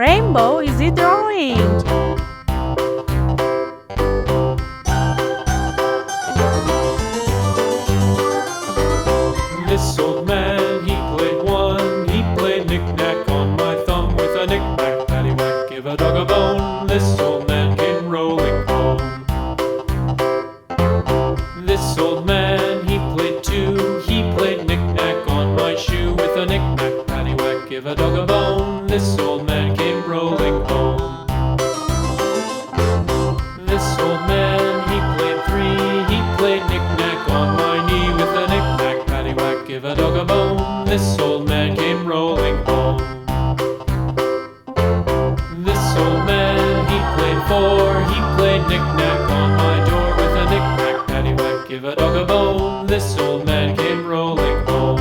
rainbow is he drawing? This old man, he played one. He played knick-knack on my thumb with a knick-knack, paddywhack, give a dog a bone. This old man came rolling home. This old man, he played two. He played knick-knack on my shoe with a knick-knack, paddywhack, give a dog a bone. This old man came rolling home. This old man, he played three. He played knick-knack on my knee with a knick-knack, paddywhack, give a dog a bone. This old man came rolling home. This old man, he played four. He played knick-knack on my door with a knick-knack, paddywhack, give a dog a bone. This old man came rolling home.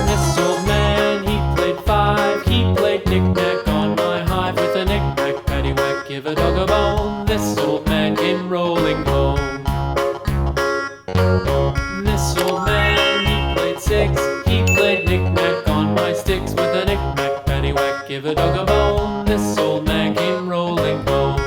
This old man, he played five. He played knick-knack on my hive with a knick-knack, paddywhack, give a dog a bone. This old man came rolling home. This old man, he played six. He played knick-knack on my sticks with a knick-knack, paddywhack, give a dog a bone. This old man came rolling home.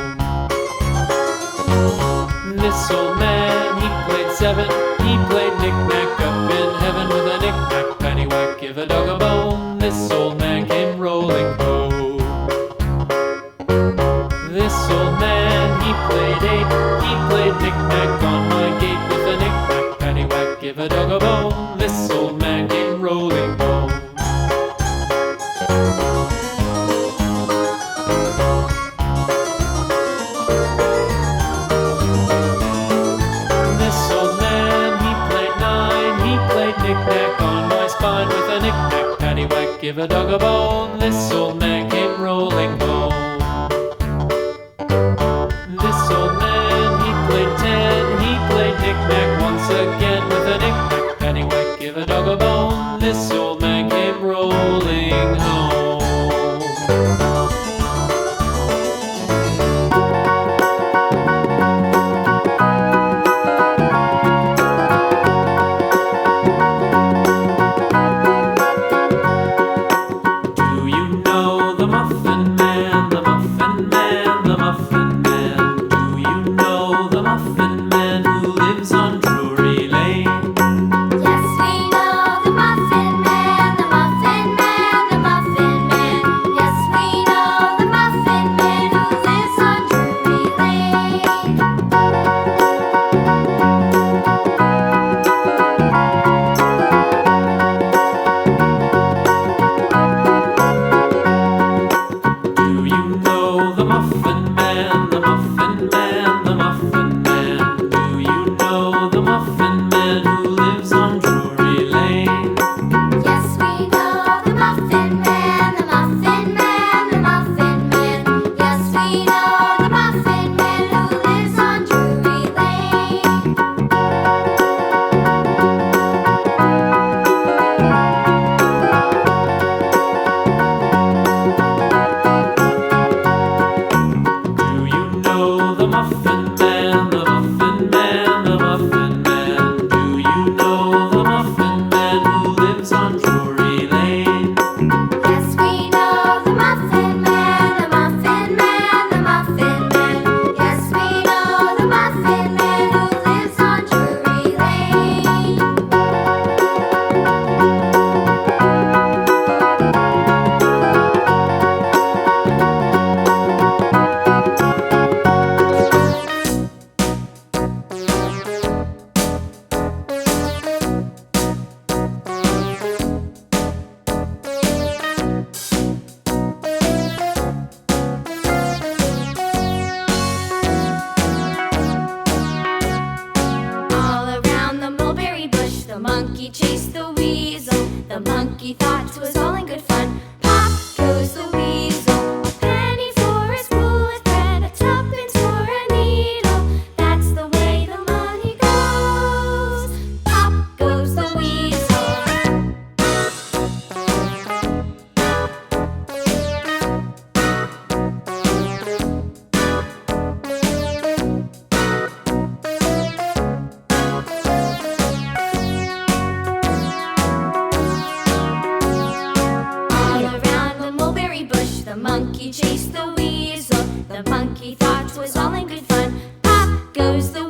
This old man, he played seven. He played knick-knack up in heaven with a knick-knack, paddywhack, give a dog a bone. This old man came rolling home. This old man, he played eight. He played knick-knack on my gate with a knick-knack, paddywhack, give a dog a bone. This old man came rolling home. This old man, he played nine. He played knick-knack on my spine with a knick-knack, paddywhack, give a dog a bone. This old man came rolling home. This old man, he played ten. He played knick-knack once again with a knick-knack, paddywhack, give a dog a bone. This old man came rolling home. Do you know the Muffin Man? The The monkey chased the weasel. The monkey thought 'twas all in good fun. Pop goes the